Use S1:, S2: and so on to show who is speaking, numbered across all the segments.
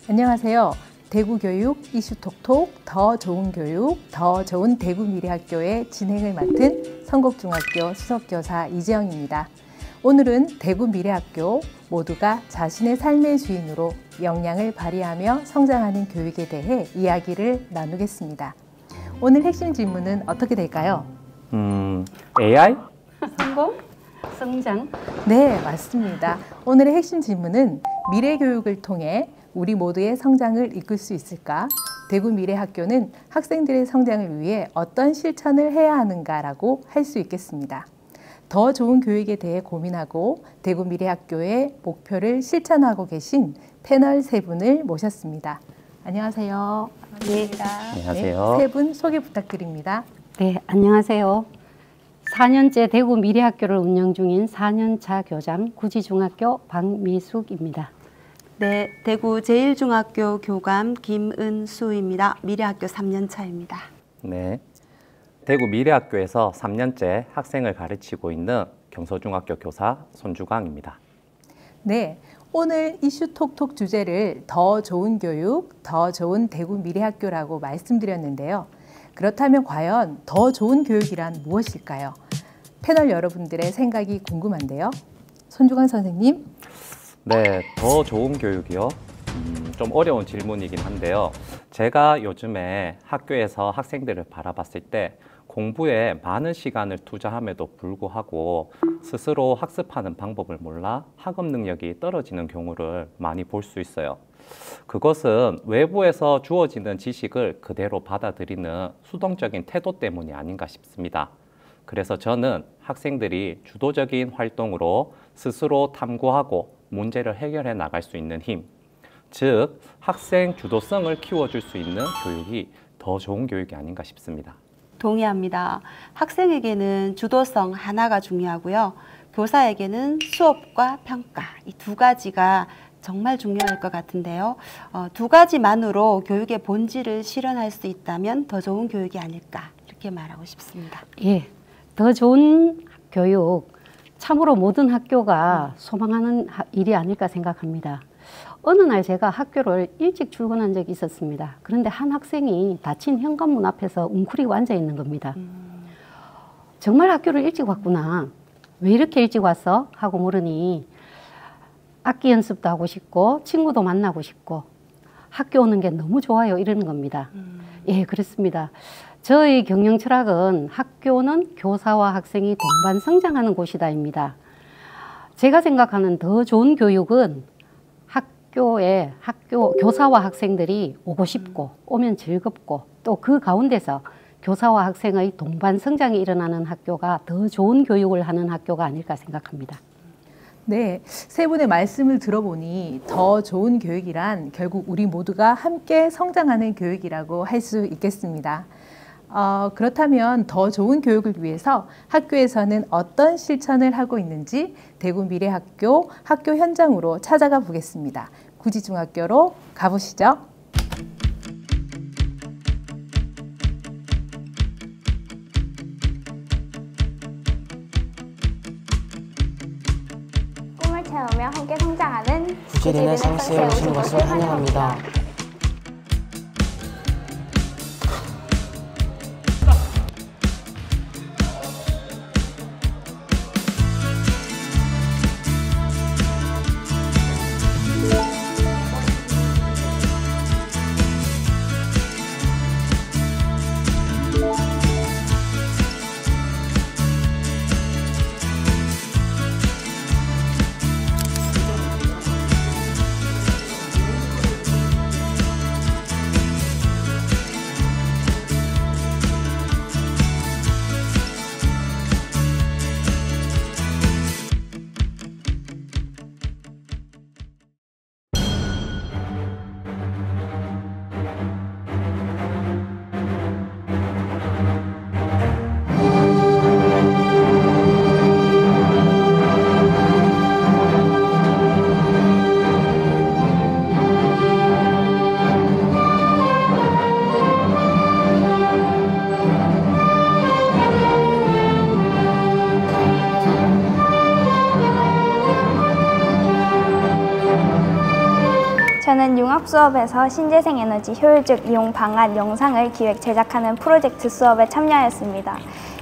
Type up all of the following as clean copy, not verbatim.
S1: 안녕하세요. 대구교육 이슈톡톡 더 좋은 교육, 더 좋은 대구미래학교의 진행을 맡은 성곡중학교 수석교사 이재영입니다. 오늘은 대구미래학교 모두가 자신의 삶의 주인으로 역량을 발휘하며 성장하는 교육에 대해 이야기를 나누겠습니다. 오늘 핵심 질문은 어떻게 될까요?
S2: AI?
S3: 성공? 성장?
S1: 네, 맞습니다. 오늘의 핵심 질문은 미래교육을 통해 우리 모두의 성장을 이끌 수 있을까? 대구미래학교는 학생들의 성장을 위해 어떤 실천을 해야 하는가라고 할 수 있겠습니다. 더 좋은 교육에 대해 고민하고 대구미래학교의 목표를 실천하고 계신 패널 세 분을 모셨습니다. 안녕하세요.
S3: 네.
S2: 안녕하세요.
S1: 세 분 소개 부탁드립니다.
S3: 네, 안녕하세요. 4년째 대구미래학교를 운영 중인 4년차 교장 구지중학교 박미숙입니다.
S4: 네, 대구 제1중학교 교감 김은수입니다. 미래학교 3년차입니다.
S2: 네, 대구 미래학교에서 3년째 학생을 가르치고 있는 경서중학교 교사 손주광입니다.
S1: 네, 오늘 이슈톡톡 주제를 더 좋은 교육, 더 좋은 대구 미래학교라고 말씀드렸는데요. 그렇다면 과연 더 좋은 교육이란 무엇일까요? 패널 여러분들의 생각이 궁금한데요. 손주광 선생님.
S2: 네, 더 좋은 교육이요? 좀 어려운 질문이긴 한데요. 제가 요즘에 학교에서 학생들을 바라봤을 때 공부에 많은 시간을 투자함에도 불구하고 스스로 학습하는 방법을 몰라 학업 능력이 떨어지는 경우를 많이 볼 수 있어요. 그것은 외부에서 주어지는 지식을 그대로 받아들이는 수동적인 태도 때문이 아닌가 싶습니다. 그래서 저는 학생들이 주도적인 활동으로 스스로 탐구하고 문제를 해결해 나갈 수 있는 힘, 즉 학생 주도성을 키워줄 수 있는 교육이 더 좋은 교육이 아닌가 싶습니다.
S4: 동의합니다. 학생에게는 주도성 하나가 중요하고요. 교사에게는 수업과 평가, 이 두 가지가 정말 중요할 것 같은데요. 두 가지만으로 교육의 본질을 실현할 수 있다면 더 좋은 교육이 아닐까 이렇게 말하고 싶습니다.
S3: 예, 더 좋은 교육, 참으로 모든 학교가 소망하는 일이 아닐까 생각합니다. 어느 날 제가 학교를 일찍 출근한 적이 있었습니다. 그런데 한 학생이 닫힌 현관문 앞에서 웅크리고 앉아 있는 겁니다. 정말 학교를 일찍 왔구나. 왜 이렇게 일찍 왔어? 하고 물으니 악기 연습도 하고 싶고 친구도 만나고 싶고 학교 오는 게 너무 좋아요 이러는 겁니다. 예, 그렇습니다. 저의 경영 철학은 학교는 교사와 학생이 동반 성장하는 곳이다입니다. 제가 생각하는 더 좋은 교육은 교사와 학생들이 오고 싶고 오면 즐겁고 또 그 가운데서 교사와 학생의 동반 성장이 일어나는 학교가 더 좋은 교육을 하는 학교가 아닐까 생각합니다.
S1: 네, 세 분의 말씀을 들어보니 더 좋은 교육이란 결국 우리 모두가 함께 성장하는 교육이라고 할 수 있겠습니다. 그렇다면 더 좋은 교육을 위해서 학교에서는 어떤 실천을 하고 있는지 대구 미래학교 학교 현장으로 찾아가 보겠습니다. 구지중학교로 가보시죠.
S5: 꿈을 채우며 함께 성장하는
S6: 구지 르네상스에 오신 것을 환영합니다.
S5: 통합 수업에서 신재생 에너지 효율적 이용 방안 영상을 기획 제작하는 프로젝트 수업에 참여하였습니다.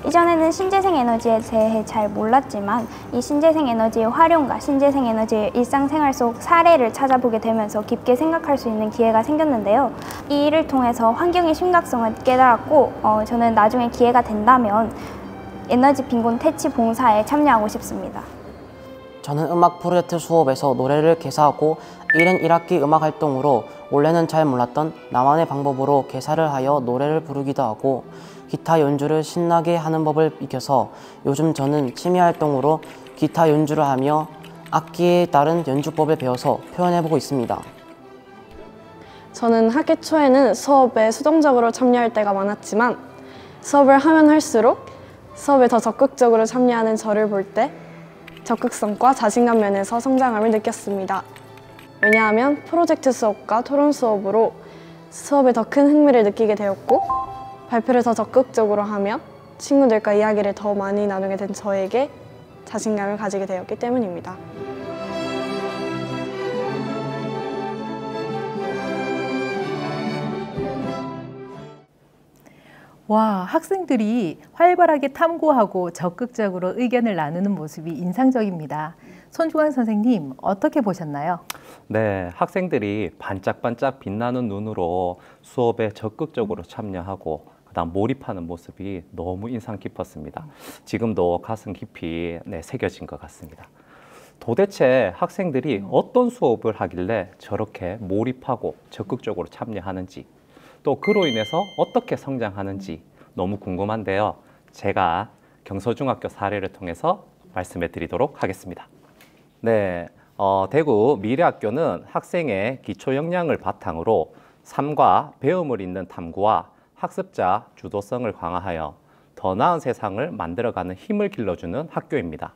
S5: 이전에는 신재생 에너지에 대해 잘 몰랐지만 이 신재생 에너지의 활용과 신재생 에너지의 일상생활 속 사례를 찾아보게 되면서 깊게 생각할 수 있는 기회가 생겼는데요. 이 일을 통해서 환경의 심각성을 깨달았고 저는 나중에 기회가 된다면 에너지 빈곤 퇴치 봉사에 참여하고 싶습니다.
S6: 저는 음악 프로젝트 수업에서 노래를 개사하고 1인 1학기 음악 활동으로 원래는 잘 몰랐던 나만의 방법으로 개사를 하여 노래를 부르기도 하고 기타 연주를 신나게 하는 법을 익혀서 요즘 저는 취미 활동으로 기타 연주를 하며 악기에 따른 연주법을 배워서 표현해보고 있습니다.
S7: 저는 학기 초에는 수업에 수동적으로 참여할 때가 많았지만 수업을 하면 할수록 수업에 더 적극적으로 참여하는 저를 볼 때 적극성과 자신감 면에서 성장함을 느꼈습니다. 왜냐하면 프로젝트 수업과 토론 수업으로 수업에 더 큰 흥미를 느끼게 되었고 발표를 더 적극적으로 하며 친구들과 이야기를 더 많이 나누게 된 저에게 자신감을 가지게 되었기 때문입니다.
S1: 와, 학생들이 활발하게 탐구하고 적극적으로 의견을 나누는 모습이 인상적입니다. 손중환 선생님, 어떻게 보셨나요?
S2: 네, 학생들이 반짝반짝 빛나는 눈으로 수업에 적극적으로 참여하고 그다음 몰입하는 모습이 너무 인상 깊었습니다. 지금도 가슴 깊이 새겨진 것 같습니다. 도대체 학생들이 어떤 수업을 하길래 저렇게 몰입하고 적극적으로 참여하는지, 또 그로 인해서 어떻게 성장하는지 너무 궁금한데요. 제가 경서중학교 사례를 통해서 말씀해 드리도록 하겠습니다. 네, 대구 미래학교는 학생의 기초 역량을 바탕으로 삶과 배움을 잇는 탐구와 학습자 주도성을 강화하여 더 나은 세상을 만들어가는 힘을 길러주는 학교입니다.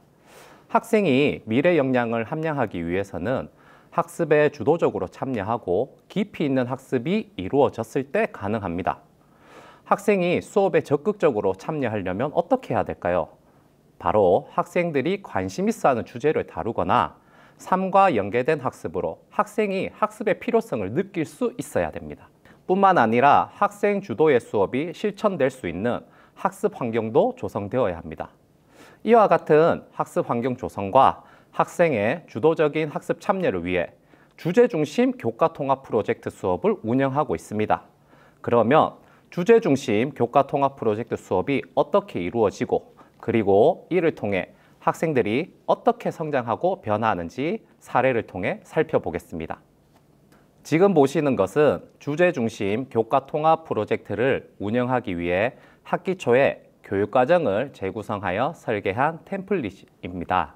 S2: 학생이 미래 역량을 함양하기 위해서는 학습에 주도적으로 참여하고 깊이 있는 학습이 이루어졌을 때 가능합니다. 학생이 수업에 적극적으로 참여하려면 어떻게 해야 될까요? 바로 학생들이 관심 있어 하는 주제를 다루거나 삶과 연계된 학습으로 학생이 학습의 필요성을 느낄 수 있어야 됩니다. 뿐만 아니라 학생 주도의 수업이 실천될 수 있는 학습 환경도 조성되어야 합니다. 이와 같은 학습 환경 조성과 학생의 주도적인 학습 참여를 위해 주제 중심 교과 통합 프로젝트 수업을 운영하고 있습니다. 그러면 주제 중심 교과 통합 프로젝트 수업이 어떻게 이루어지고 그리고 이를 통해 학생들이 어떻게 성장하고 변화하는지 사례를 통해 살펴보겠습니다. 지금 보시는 것은 주제 중심 교과 통합 프로젝트를 운영하기 위해 학기 초에 교육과정을 재구성하여 설계한 템플릿입니다.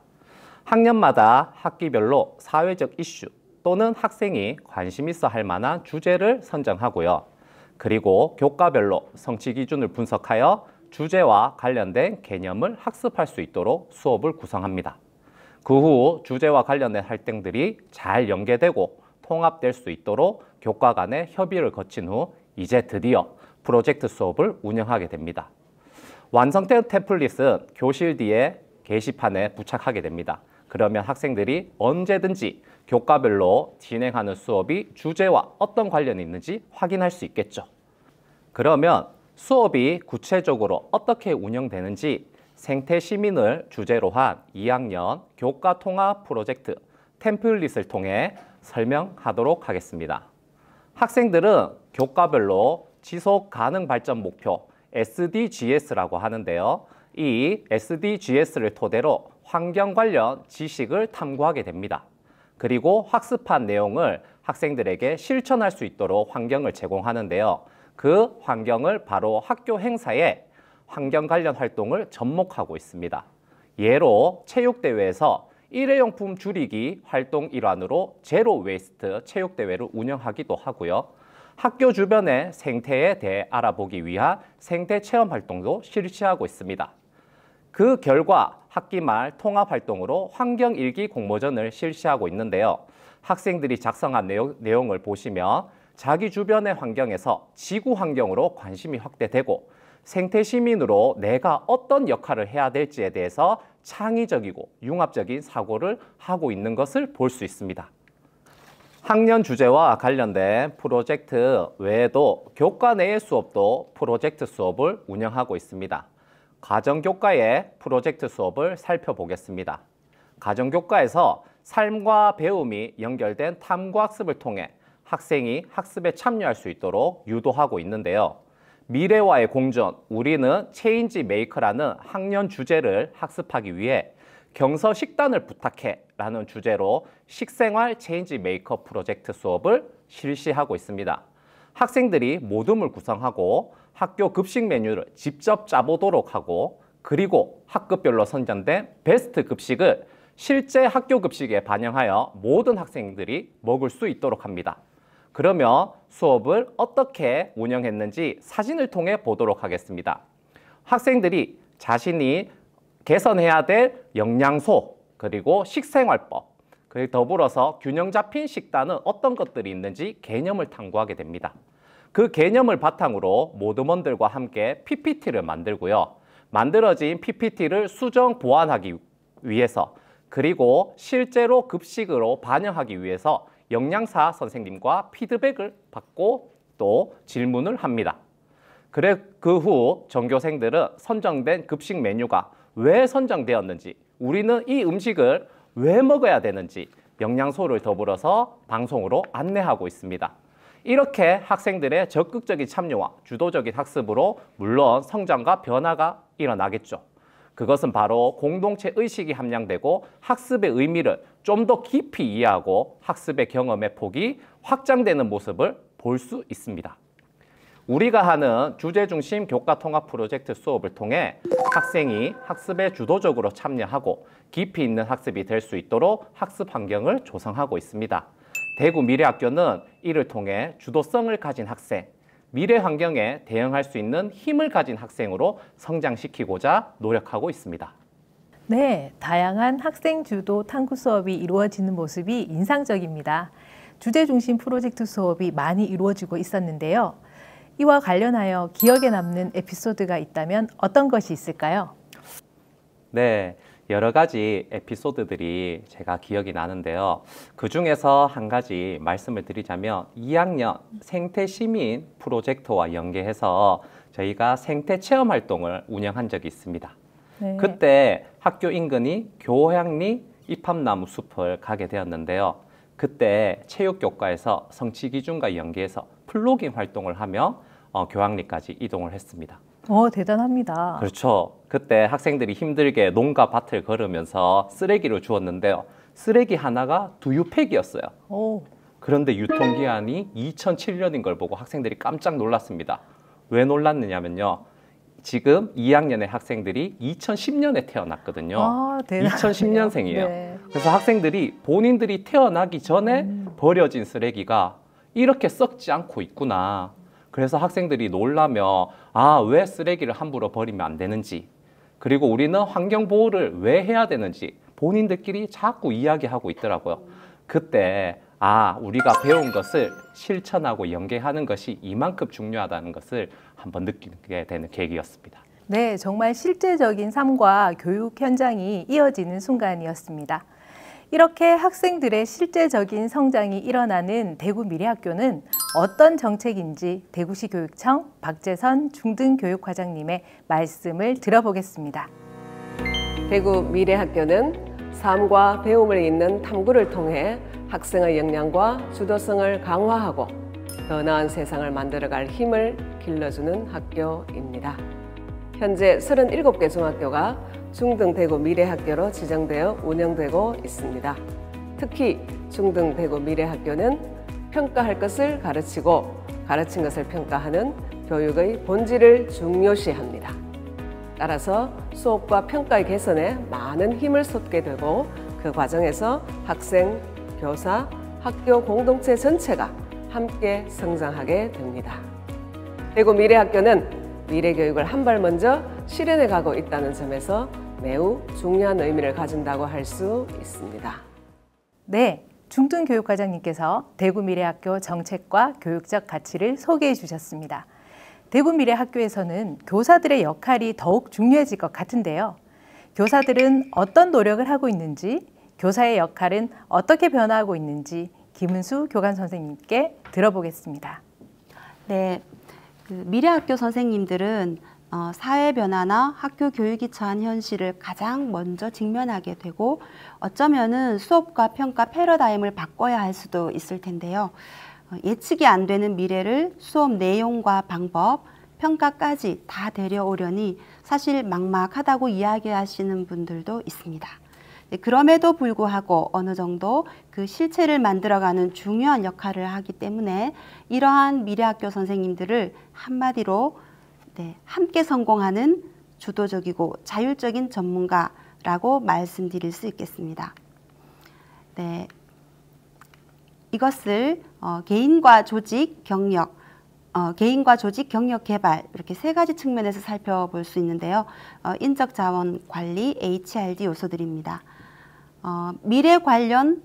S2: 학년마다 학기별로 사회적 이슈 또는 학생이 관심 있어 할 만한 주제를 선정하고요. 그리고 교과별로 성취 기준을 분석하여 주제와 관련된 개념을 학습할 수 있도록 수업을 구성합니다. 그 후 주제와 관련된 활동들이 잘 연계되고 통합될 수 있도록 교과 간의 협의를 거친 후 이제 드디어 프로젝트 수업을 운영하게 됩니다. 완성된 템플릿은 교실 뒤에 게시판에 부착하게 됩니다. 그러면 학생들이 언제든지 교과별로 진행하는 수업이 주제와 어떤 관련이 있는지 확인할 수 있겠죠. 그러면 수업이 구체적으로 어떻게 운영되는지 생태 시민을 주제로 한 2학년 교과 통합 프로젝트 템플릿을 통해 설명하도록 하겠습니다. 학생들은 교과별로 지속 가능 발전 목표 SDGs라고 하는데요. 이 SDGs를 토대로 환경 관련 지식을 탐구하게 됩니다. 그리고 학습한 내용을 학생들에게 실천할 수 있도록 환경을 제공하는데요. 그 환경을 바로 학교 행사에 환경 관련 활동을 접목하고 있습니다. 예로 체육대회에서 일회용품 줄이기 활동 일환으로 제로 웨이스트 체육대회를 운영하기도 하고요. 학교 주변의 생태에 대해 알아보기 위한 생태 체험 활동도 실시하고 있습니다. 그 결과 학기 말 통합 활동으로 환경일기 공모전을 실시하고 있는데요. 학생들이 작성한 내용을 보시면 자기 주변의 환경에서 지구 환경으로 관심이 확대되고 생태 시민으로 내가 어떤 역할을 해야 될지에 대해서 창의적이고 융합적인 사고를 하고 있는 것을 볼 수 있습니다. 학년 주제와 관련된 프로젝트 외에도 교과 내의 수업도 프로젝트 수업을 운영하고 있습니다. 가정교과의 프로젝트 수업을 살펴보겠습니다. 가정교과에서 삶과 배움이 연결된 탐구학습을 통해 학생이 학습에 참여할 수 있도록 유도하고 있는데요. 미래와의 공존, 우리는 체인지 메이커라는 학년 주제를 학습하기 위해 경서 식단을 부탁해 라는 주제로 식생활 체인지 메이커 프로젝트 수업을 실시하고 있습니다. 학생들이 모둠을 구성하고 학교 급식 메뉴를 직접 짜보도록 하고 그리고 학급별로 선정된 베스트 급식을 실제 학교 급식에 반영하여 모든 학생들이 먹을 수 있도록 합니다. 그러면 수업을 어떻게 운영했는지 사진을 통해 보도록 하겠습니다. 학생들이 자신이 개선해야 될 영양소, 그리고 식생활법, 그리고 더불어서 균형 잡힌 식단은 어떤 것들이 있는지 개념을 탐구하게 됩니다. 그 개념을 바탕으로 모둠원들과 함께 PPT를 만들고요. 만들어진 PPT를 수정 보완하기 위해서 그리고 실제로 급식으로 반영하기 위해서 영양사 선생님과 피드백을 받고 또 질문을 합니다. 그 후 전교생들은 선정된 급식 메뉴가 왜 선정되었는지, 우리는 이 음식을 왜 먹어야 되는지 영양소를 더불어서 방송으로 안내하고 있습니다. 이렇게 학생들의 적극적인 참여와 주도적인 학습으로 물론 성장과 변화가 일어나겠죠. 그것은 바로 공동체 의식이 함양되고 학습의 의미를 좀 더 깊이 이해하고 학습의 경험의 폭이 확장되는 모습을 볼 수 있습니다. 우리가 하는 주제중심 교과통합 프로젝트 수업을 통해 학생이 학습에 주도적으로 참여하고 깊이 있는 학습이 될 수 있도록 학습 환경을 조성하고 있습니다. 대구 미래학교는 이를 통해 주도성을 가진 학생, 미래 환경에 대응할 수 있는 힘을 가진 학생으로 성장시키고자 노력하고 있습니다.
S1: 네, 다양한 학생 주도 탐구 수업이 이루어지는 모습이 인상적입니다. 주제 중심 프로젝트 수업이 많이 이루어지고 있었는데요. 이와 관련하여 기억에 남는 에피소드가 있다면 어떤 것이 있을까요?
S2: 네, 여러 가지 에피소드들이 제가 기억이 나는데요. 그 중에서 한 가지 말씀을 드리자면 2학년 생태시민 프로젝트와 연계해서 저희가 생태 체험 활동을 운영한 적이 있습니다.
S1: 네.
S2: 그때 학교 인근이 교향리 입합나무 숲을 가게 되었는데요. 그때 체육교과에서 성취기준과 연계해서 플로깅 활동을 하며 교향리까지 이동을 했습니다.
S1: 대단합니다.
S2: 그렇죠. 그때 학생들이 힘들게 농가 밭을 걸으면서 쓰레기를 주웠는데요. 쓰레기 하나가 두유팩이었어요. 그런데 유통기한이 2007년인 걸 보고 학생들이 깜짝 놀랐습니다. 왜 놀랐느냐면요. 지금 2학년의 학생들이 2010년에 태어났거든요. 2010년생이에요.
S1: 네.
S2: 그래서 학생들이 본인들이 태어나기 전에 버려진 쓰레기가 이렇게 썩지 않고 있구나. 그래서 학생들이 놀라며 왜 쓰레기를 함부로 버리면 안 되는지, 그리고 우리는 환경보호를 왜 해야 되는지 본인들끼리 자꾸 이야기하고 있더라고요. 그때 우리가 배운 것을 실천하고 연계하는 것이 이만큼 중요하다는 것을 한번 느끼게 되는 계기였습니다.
S1: 네, 정말 실제적인 삶과 교육 현장이 이어지는 순간이었습니다. 이렇게 학생들의 실제적인 성장이 일어나는 대구 미래학교는 어떤 정책인지 대구시 교육청 박재선 중등교육과장님의 말씀을 들어보겠습니다.
S8: 대구 미래학교는 삶과 배움을 잇는 탐구를 통해 학생의 역량과 주도성을 강화하고 더 나은 세상을 만들어갈 힘을 길러주는 학교입니다. 현재 37개 중학교가 중등 대구 미래학교로 지정되어 운영되고 있습니다. 특히 중등 대구 미래학교는 평가할 것을 가르치고 가르친 것을 평가하는 교육의 본질을 중요시합니다. 따라서 수업과 평가의 개선에 많은 힘을 쏟게 되고 그 과정에서 학생, 교사, 학교 공동체 전체가 함께 성장하게 됩니다. 대구 미래학교는 미래교육을 한 발 먼저 실현해 가고 있다는 점에서 매우 중요한 의미를 가진다고 할 수 있습니다.
S1: 네, 중등교육과장님께서 대구 미래학교 정책과 교육적 가치를 소개해 주셨습니다. 대구 미래학교에서는 교사들의 역할이 더욱 중요해질 것 같은데요. 교사들은 어떤 노력을 하고 있는지, 교사의 역할은 어떻게 변화하고 있는지 김은수 교감 선생님께 들어보겠습니다.
S4: 네, 미래학교 선생님들은 사회 변화나 학교 교육이 처한 현실을 가장 먼저 직면하게 되고 어쩌면은 수업과 평가 패러다임을 바꿔야 할 수도 있을 텐데요. 예측이 안 되는 미래를 수업 내용과 방법, 평가까지 다 데려오려니 사실 막막하다고 이야기하시는 분들도 있습니다. 그럼에도 불구하고 어느 정도 그 실체를 만들어가는 중요한 역할을 하기 때문에 이러한 미래학교 선생님들을 한마디로 함께 성공하는 주도적이고 자율적인 전문가라고 말씀드릴 수 있겠습니다. 네, 이것을 개인과 조직 경력, 개발 이렇게 세 가지 측면에서 살펴볼 수 있는데요. 인적 자원 관리, HRD 요소들입니다. 미래 관련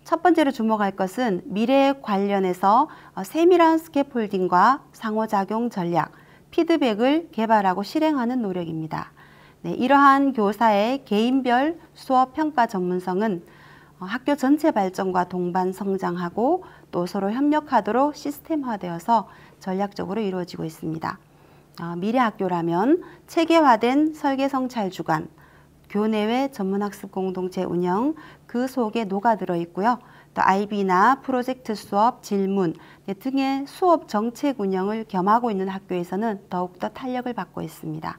S4: 첫 번째로 주목할 것은 미래 관련해서 세밀한 스캐폴딩과 상호작용 전략, 피드백을 개발하고 실행하는 노력입니다. 네, 이러한 교사의 개인별 수업 평가 전문성은 학교 전체 발전과 동반 성장하고 또 서로 협력하도록 시스템화되어서 전략적으로 이루어지고 있습니다. 미래학교라면 체계화된 설계성찰 주간, 교내외 전문학습 공동체 운영, 그 속에 녹아들어 있고요. 또 IB나 프로젝트 수업, 질문 등의 수업 정책 운영을 겸하고 있는 학교에서는 더욱더 탄력을 받고 있습니다.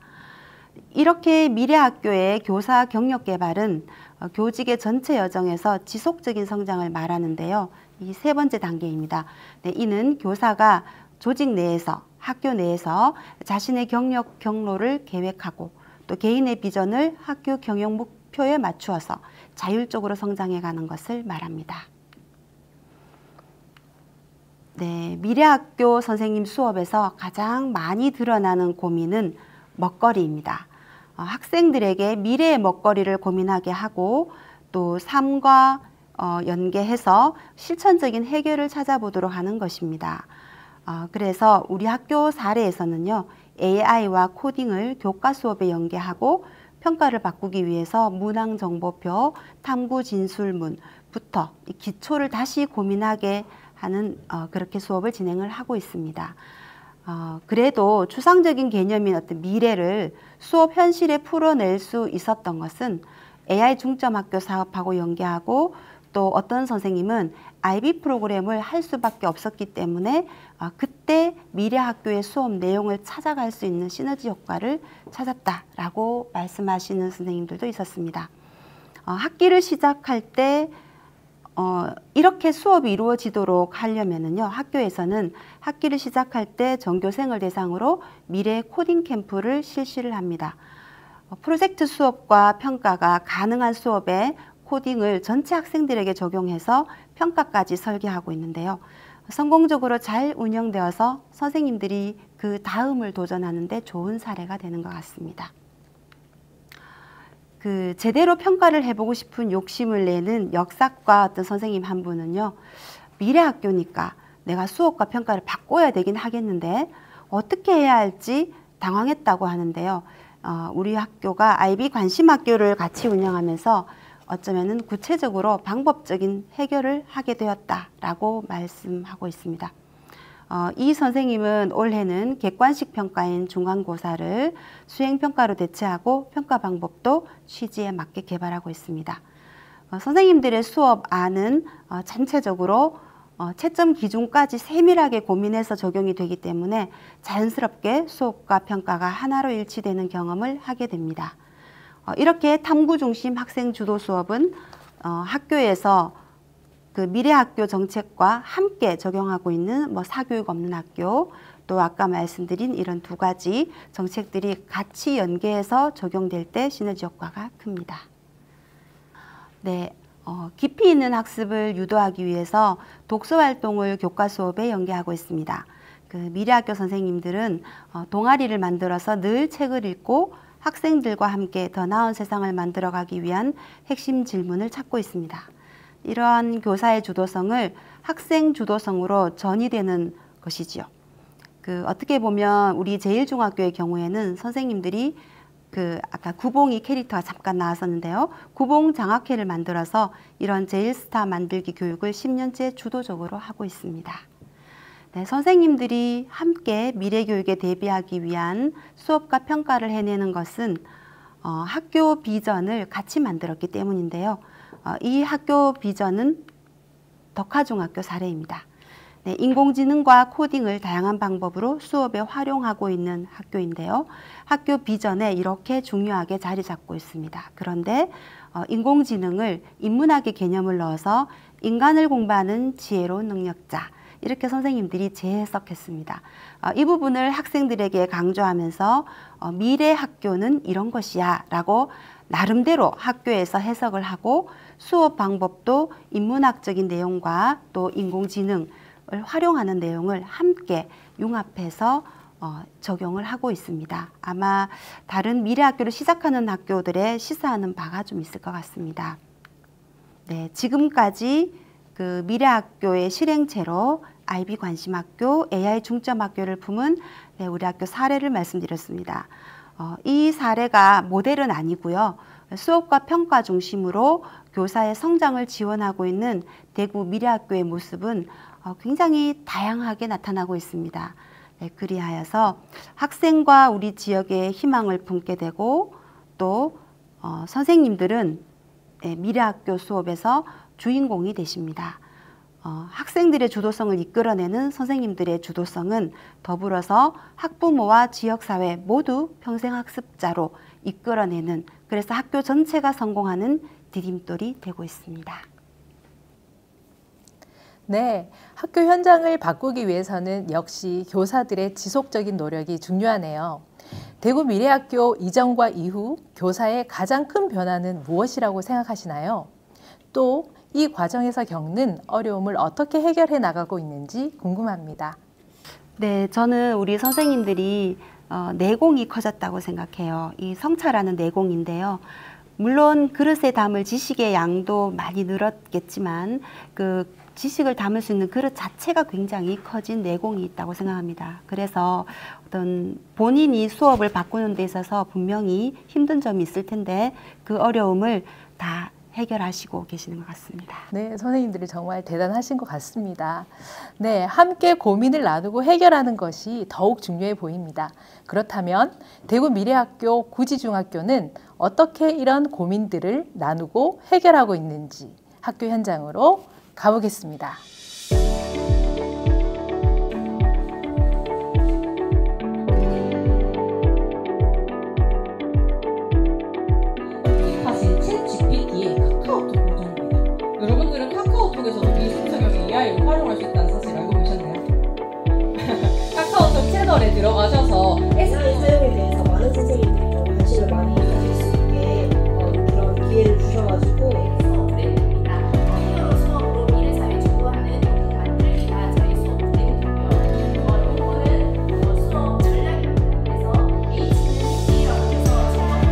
S4: 이렇게 미래학교의 교사 경력 개발은 교직의 전체 여정에서 지속적인 성장을 말하는데요. 이 세 번째 단계입니다. 네, 이는 교사가 조직 내에서, 학교 내에서 자신의 경력 경로를 계획하고 또 개인의 비전을 학교 경영 목표에 맞추어서 자율적으로 성장해가는 것을 말합니다. 네, 미래학교 선생님 수업에서 가장 많이 드러나는 고민은 먹거리입니다. 학생들에게 미래의 먹거리를 고민하게 하고 또 삶과 연계해서 실천적인 해결을 찾아보도록 하는 것입니다. 그래서 우리 학교 사례에서는요, AI와 코딩을 교과 수업에 연계하고 평가를 바꾸기 위해서 문항정보표, 탐구진술문부터 기초를 다시 고민하게 하는 그렇게 수업을 진행을 하고 있습니다. 그래도 추상적인 개념인 어떤 미래를 수업 현실에 풀어낼 수 있었던 것은 AI 중점 학교 사업하고 연계하고 또 어떤 선생님은 IB 프로그램을 할 수밖에 없었기 때문에 그때 미래학교의 수업 내용을 찾아갈 수 있는 시너지 효과를 찾았다라고 말씀하시는 선생님들도 있었습니다. 학기를 시작할 때 이렇게 수업이 이루어지도록 하려면은요, 학교에서는 학기를 시작할 때 전교생을 대상으로 미래 코딩 캠프를 실시를 합니다. 프로젝트 수업과 평가가 가능한 수업에 코딩을 전체 학생들에게 적용해서 평가까지 설계하고 있는데요. 성공적으로 잘 운영되어서 선생님들이 그 다음을 도전하는 데 좋은 사례가 되는 것 같습니다. 제대로 평가를 해보고 싶은 욕심을 내는 역사과 어떤 선생님 한 분은요, 미래학교니까 내가 수업과 평가를 바꿔야 되긴 하겠는데 어떻게 해야 할지 당황했다고 하는데요. 우리 학교가 IB 관심학교를 같이 운영하면서 어쩌면은 구체적으로 방법적인 해결을 하게 되었다라고 말씀하고 있습니다. 이 선생님은 올해는 객관식 평가인 중간고사를 수행평가로 대체하고 평가 방법도 취지에 맞게 개발하고 있습니다. 선생님들의 수업 안은 전체적으로 채점 기준까지 세밀하게 고민해서 적용이 되기 때문에 자연스럽게 수업과 평가가 하나로 일치되는 경험을 하게 됩니다. 이렇게 탐구 중심 학생 주도 수업은 학교에서 그 미래학교 정책과 함께 적용하고 있는 사교육 없는 학교, 또 아까 말씀드린 이런 두 가지 정책들이 같이 연계해서 적용될 때 시너지 효과가 큽니다. 네, 깊이 있는 학습을 유도하기 위해서 독서 활동을 교과 수업에 연계하고 있습니다. 미래학교 선생님들은 동아리를 만들어서 늘 책을 읽고 학생들과 함께 더 나은 세상을 만들어가기 위한 핵심 질문을 찾고 있습니다. 이러한 교사의 주도성을 학생 주도성으로 전이되는 것이지요. 어떻게 보면 우리 제1중학교의 경우에는 선생님들이 아까 구봉이 캐릭터가 잠깐 나왔었는데요. 구봉 장학회를 만들어서 이런 제일스타 만들기 교육을 10년째 주도적으로 하고 있습니다. 네, 선생님들이 함께 미래교육에 대비하기 위한 수업과 평가를 해내는 것은 학교 비전을 같이 만들었기 때문인데요. 이 학교 비전은 덕화중학교 사례입니다. 네, 인공지능과 코딩을 다양한 방법으로 수업에 활용하고 있는 학교인데요. 학교 비전에 이렇게 중요하게 자리 잡고 있습니다. 그런데 인공지능을 인문학의 개념을 넣어서 인간을 공부하는 지혜로운 능력자, 이렇게 선생님들이 재해석했습니다. 이 부분을 학생들에게 강조하면서 미래 학교는 이런 것이야 라고 나름대로 학교에서 해석을 하고 수업 방법도 인문학적인 내용과 또 인공지능을 활용하는 내용을 함께 융합해서 적용을 하고 있습니다. 아마 다른 미래 학교를 시작하는 학교들에 시사하는 바가 좀 있을 것 같습니다. 네, 지금까지 그 미래 학교의 실행체로 IB 관심학교, AI 중점학교를 품은 우리 학교 사례를 말씀드렸습니다. 이 사례가 모델은 아니고요. 수업과 평가 중심으로 교사의 성장을 지원하고 있는 대구 미래학교의 모습은 굉장히 다양하게 나타나고 있습니다. 네, 그리하여서 학생과 우리 지역의 희망을 품게 되고 또 선생님들은 미래학교 수업에서 주인공이 되십니다. 학생들의 주도성을 이끌어내는 선생님들의 주도성은 더불어서 학부모와 지역사회 모두 평생학습자로 이끌어내는, 그래서 학교 전체가 성공하는 디딤돌이 되고 있습니다.
S1: 네, 학교 현장을 바꾸기 위해서는 역시 교사들의 지속적인 노력이 중요하네요. 대구 미래학교 이전과 이후 교사의 가장 큰 변화는 무엇이라고 생각하시나요? 또 이 과정에서 겪는 어려움을 어떻게 해결해 나가고 있는지 궁금합니다.
S4: 네, 저는 우리 선생님들이 내공이 커졌다고 생각해요. 이 성찰하는 내공인데요. 물론 그릇에 담을 지식의 양도 많이 늘었겠지만 그 지식을 담을 수 있는 그릇 자체가 굉장히 커진 내공이 있다고 생각합니다. 그래서 어떤 본인이 수업을 바꾸는 데 있어서 분명히 힘든 점이 있을 텐데 그 어려움을 다 해결하시고 계시는 것 같습니다.
S1: 네, 선생님들이 정말 대단하신 것 같습니다. 네, 함께 고민을 나누고 해결하는 것이 더욱 중요해 보입니다. 그렇다면 대구 미래학교 구지중학교는 어떻게 이런 고민들을 나누고 해결하고 있는지 학교 현장으로 가보겠습니다.
S9: 여러분들은 카카오톡에서도 미술처럼 AI를 활용할 수 있다는 사실 알고 계셨나요? 카카오톡 채널에 들어가셔서 AI 사용에 대해서 많은 선생님들이 관심을 많이 가질 수 있게 그런 기회를 주셔가지고
S10: 수업으로 미래사회 주도하는 만들기가 저희 수업 내용이고요. 이거는 수업 전략입니다. 그래서 H는 D라고 해서 새롭게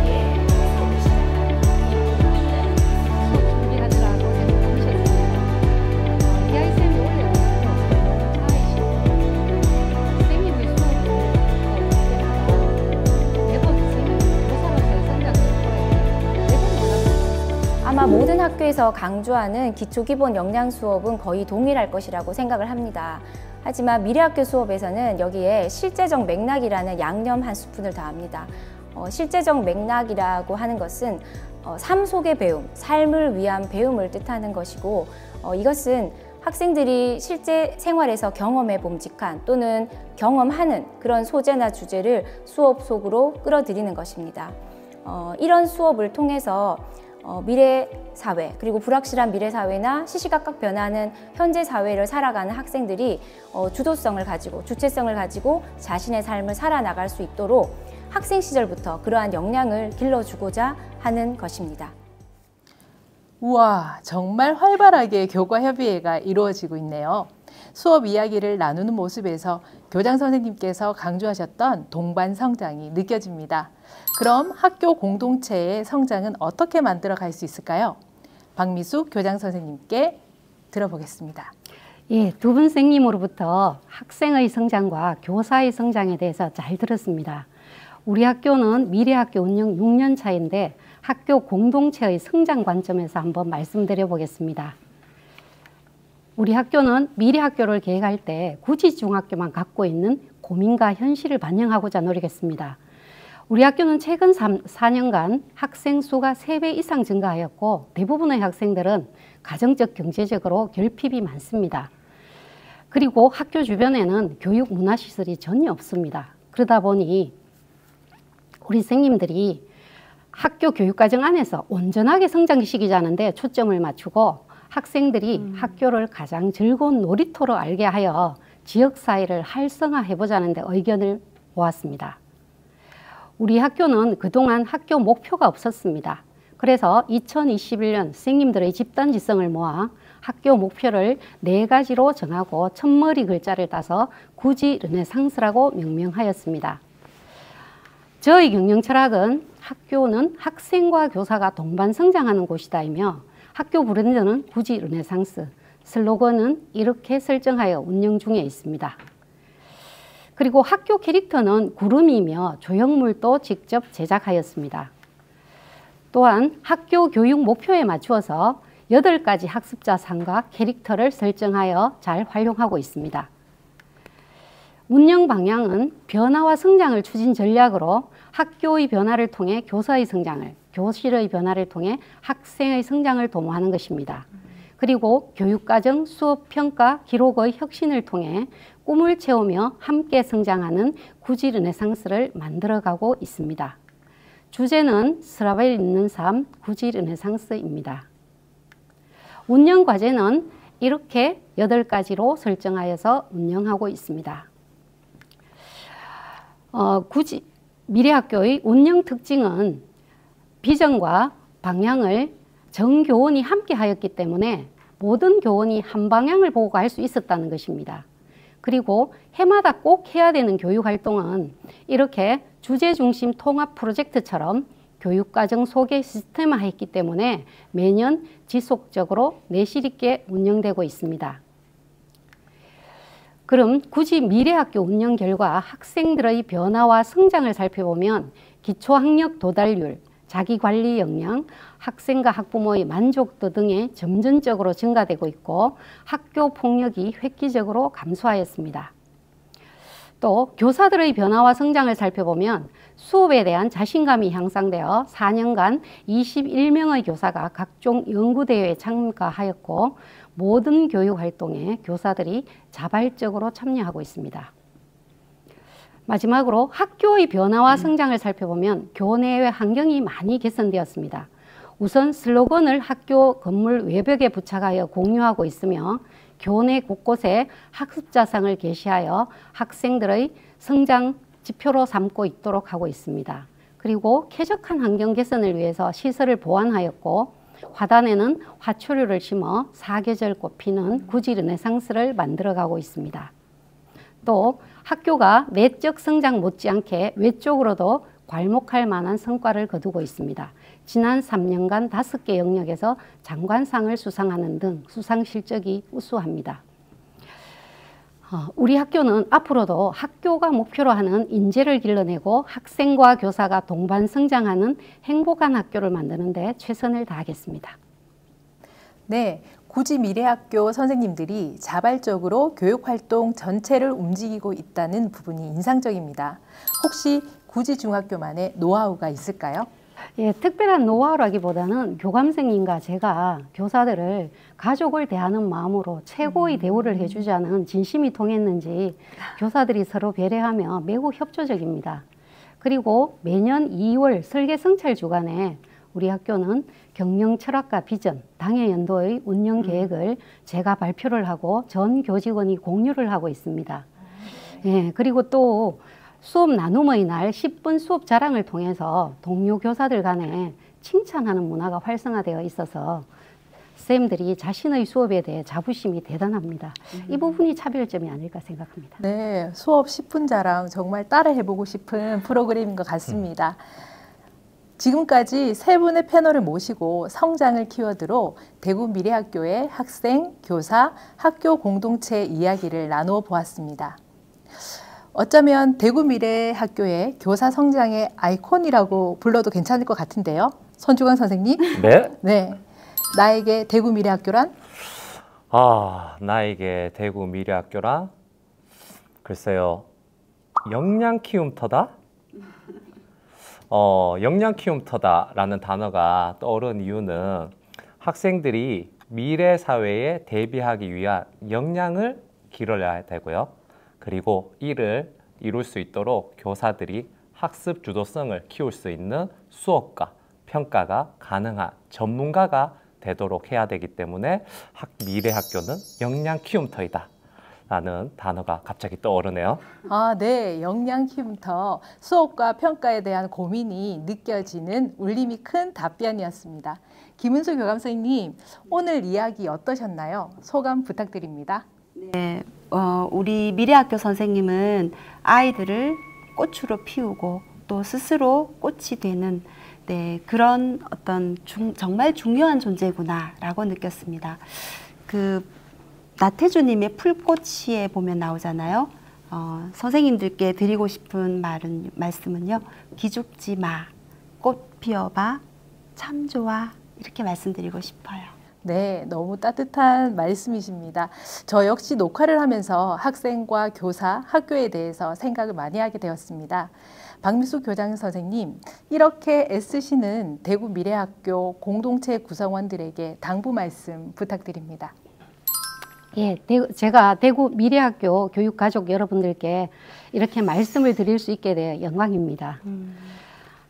S10: 수업을 시작합니다.
S11: 아마 모든 학교에서 강조하는 기초기본 역량 수업은 거의 동일할 것이라고 생각을 합니다. 하지만 미래학교 수업에서는 여기에 실제적 맥락이라는 양념 한 스푼을 더합니다. 실제적 맥락이라고 하는 것은 삶 속의 배움, 삶을 위한 배움을 뜻하는 것이고 이것은 학생들이 실제 생활에서 경험해 봄직한 또는 경험하는 그런 소재나 주제를 수업 속으로 끌어들이는 것입니다. 이런 수업을 통해서 미래 사회 그리고 불확실한 미래 사회나 시시각각 변하는 현재 사회를 살아가는 학생들이 주도성을 가지고 주체성을 가지고 자신의 삶을 살아나갈 수 있도록 학생 시절부터 그러한 역량을 길러주고자 하는 것입니다.
S1: 우와, 정말 활발하게 교과 협의회가 이루어지고 있네요. 수업 이야기를 나누는 모습에서 교장 선생님께서 강조하셨던 동반 성장이 느껴집니다. 그럼 학교 공동체의 성장은 어떻게 만들어 갈 수 있을까요? 박미숙 교장 선생님께 들어보겠습니다.
S3: 예, 두 분 선생님으로부터 학생의 성장과 교사의 성장에 대해서 잘 들었습니다. 우리 학교는 미래학교 운영 6년 차인데 학교 공동체의 성장 관점에서 한번 말씀드려 보겠습니다. 우리 학교는 미래학교를 계획할 때 굳이 중학교만 갖고 있는 고민과 현실을 반영하고자 노력했습니다. 우리 학교는 최근 4년간 학생 수가 3배 이상 증가하였고 대부분의 학생들은 가정적 경제적으로 결핍이 많습니다. 그리고 학교 주변에는 교육 문화시설이 전혀 없습니다. 그러다 보니 우리 선생님들이 학교 교육과정 안에서 온전하게 성장시키자는데 초점을 맞추고 학생들이 학교를 가장 즐거운 놀이터로 알게 하여 지역사회를 활성화해보자는 데 의견을 모았습니다. 우리 학교는 그동안 학교 목표가 없었습니다. 그래서 2021년 선생님들의 집단지성을 모아 학교 목표를 4가지로 정하고 첫머리 글자를 따서 굳이 르네상스라고 명명하였습니다. 저의 경영 철학은 학교는 학생과 교사가 동반 성장하는 곳이다이며 학교 브랜드는 굳이 르네상스, 슬로건은 이렇게 설정하여 운영 중에 있습니다. 그리고 학교 캐릭터는 구름이며 조형물도 직접 제작하였습니다. 또한 학교 교육 목표에 맞추어서 8가지 학습자상과 캐릭터를 설정하여 잘 활용하고 있습니다. 운영 방향은 변화와 성장을 추진 전략으로 학교의 변화를 통해 교사의 성장을, 교실의 변화를 통해 학생의 성장을 도모하는 것입니다. 그리고 교육과정, 수업, 평가, 기록의 혁신을 통해 꿈을 채우며 함께 성장하는 굳이 르네상스를 만들어가고 있습니다. 주제는 스라벨 있는 삶, 굳이 르네상스입니다. 운영 과제는 이렇게 8가지로 설정하여서 운영하고 있습니다. 굳이 미래학교의 운영 특징은 비전과 방향을 전 교원이 함께 하였기 때문에 모든 교원이 한 방향을 보고 갈 수 있었다는 것입니다. 그리고 해마다 꼭 해야 되는 교육 활동은 이렇게 주제 중심 통합 프로젝트처럼 교육과정 소개 시스템화했기 때문에 매년 지속적으로 내실 있게 운영되고 있습니다. 그럼 굳이 미래학교 운영 결과 학생들의 변화와 성장을 살펴보면 기초학력 도달률, 자기관리 역량, 학생과 학부모의 만족도 등에 점진적으로 증가되고 있고 학교 폭력이 획기적으로 감소하였습니다. 또 교사들의 변화와 성장을 살펴보면 수업에 대한 자신감이 향상되어 4년간 21명의 교사가 각종 연구대회에 참가하였고 모든 교육활동에 교사들이 자발적으로 참여하고 있습니다. 마지막으로 학교의 변화와 성장을 살펴보면 교내외 환경이 많이 개선되었습니다. 우선 슬로건을 학교 건물 외벽에 부착하여 공유하고 있으며 교내 곳곳에 학습자상을 게시하여 학생들의 성장 지표로 삼고 있도록 하고 있습니다. 그리고 쾌적한 환경 개선을 위해서 시설을 보완하였고 화단에는 화초류를 심어 사계절꽃 피는 굳이 르네상스를 만들어가고 있습니다. 또 학교가 내적 성장 못지않게 외적으로도 괄목할 만한 성과를 거두고 있습니다. 지난 3년간 5개 영역에서 장관상을 수상하는 등 수상 실적이 우수합니다. 우리 학교는 앞으로도 학교가 목표로 하는 인재를 길러내고 학생과 교사가 동반 성장하는 행복한 학교를 만드는 데 최선을 다하겠습니다.
S1: 네, 굳이 미래학교 선생님들이 자발적으로 교육활동 전체를 움직이고 있다는 부분이 인상적입니다. 혹시 굳이 중학교만의 노하우가 있을까요?
S3: 예, 특별한 노하우라기보다는 교감생님과 제가 교사들을 가족을 대하는 마음으로 최고의 대우를 해주자는 진심이 통했는지 교사들이 서로 배려하며 매우 협조적입니다. 그리고 매년 2월 설계 성찰 주간에 우리 학교는 경영 철학과 비전, 당해 연도의 운영 계획을 제가 발표를 하고 전 교직원이 공유를 하고 있습니다. 예, 그리고 또 수업 나눔의 날 10분 수업 자랑을 통해서 동료 교사들 간에 칭찬하는 문화가 활성화되어 있어서 쌤들이 자신의 수업에 대해 자부심이 대단합니다. 이 부분이 차별점이 아닐까 생각합니다.
S1: 네, 수업 10분 자랑 정말 따라 해보고 싶은 프로그램인 것 같습니다. 지금까지 3분의 패널을 모시고 성장을 키워드로 대구 미래학교의 학생, 교사, 학교 공동체 이야기를 나누어 보았습니다. 어쩌면 대구 미래학교의 교사 성장의 아이콘이라고 불러도 괜찮을 것 같은데요. 손주광 선생님.
S2: 네?
S1: 네. 나에게 대구 미래학교란?
S2: 나에게 대구 미래학교란? 글쎄요. 역량 키움터다? 역량 키움터다라는 단어가 떠오른 이유는 학생들이 미래 사회에 대비하기 위한 역량을 기르어야 되고요. 그리고 이를 이룰 수 있도록 교사들이 학습 주도성을 키울 수 있는 수업과 평가가 가능한 전문가가 되도록 해야 되기 때문에 미래학교는 역량 키움터이다 라는 단어가 갑자기 떠오르네요.
S1: 네. 역량 키움터, 수업과 평가에 대한 고민이 느껴지는 울림이 큰 답변이었습니다. 김은수 교감 선생님, 오늘 이야기 어떠셨나요? 소감 부탁드립니다.
S4: 네, 우리 미래학교 선생님은 아이들을 꽃으로 피우고 또 스스로 꽃이 되는 그런 어떤 정말 중요한 존재구나라고 느꼈습니다. 나태주님의 풀꽃이에 보면 나오잖아요. 선생님들께 드리고 싶은 말씀은요. 기죽지 마, 꽃 피워봐, 참 좋아 이렇게 말씀드리고 싶어요.
S1: 네, 너무 따뜻한 말씀이십니다. 저 역시 녹화를 하면서 학생과 교사, 학교에 대해서 생각을 많이 하게 되었습니다. 박미숙 교장 선생님, 이렇게 애쓰시는 대구 미래학교 공동체 구성원들에게 당부 말씀 부탁드립니다.
S3: 예, 제가 대구 미래학교 교육가족 여러분들께 이렇게 말씀을 드릴 수 있게 되어 영광입니다.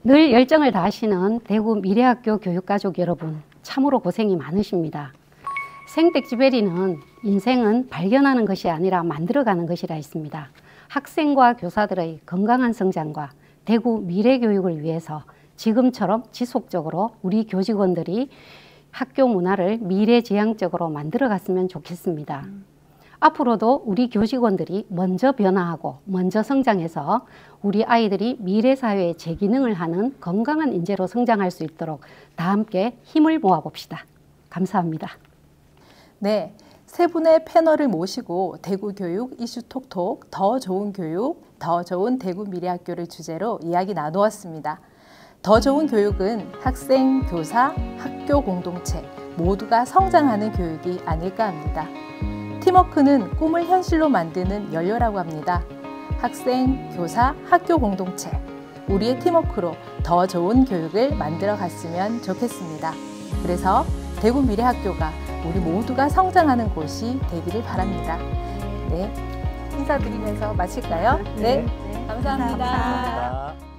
S3: 늘 열정을 다하시는 대구 미래학교 교육가족 여러분, 참으로 고생이 많으십니다. 생택지베리는 인생은 발견하는 것이 아니라 만들어가는 것이라 했습니다. 학생과 교사들의 건강한 성장과 대구 미래교육을 위해서 지금처럼 지속적으로 우리 교직원들이 학교 문화를 미래지향적으로 만들어갔으면 좋겠습니다. 앞으로도 우리 교직원들이 먼저 변화하고 먼저 성장해서 우리 아이들이 미래사회에 제기능을 하는 건강한 인재로 성장할 수 있도록 다 함께 힘을 모아봅시다. 감사합니다.
S1: 네, 세 분의 패널을 모시고 대구 교육 이슈 톡톡 더 좋은 교육, 더 좋은 대구 미래학교를 주제로 이야기 나누었습니다. 더 좋은 교육은 학생, 교사, 학교 공동체 모두가 성장하는 교육이 아닐까 합니다. 팀워크는 꿈을 현실로 만드는 연료라고 합니다. 학생, 교사, 학교 공동체, 우리의 팀워크로 더 좋은 교육을 만들어 갔으면 좋겠습니다. 그래서 대구 미래학교가 우리 모두가 성장하는 곳이 되기를 바랍니다. 네, 인사드리면서 마칠까요? 네, 감사합니다.
S2: 감사합니다.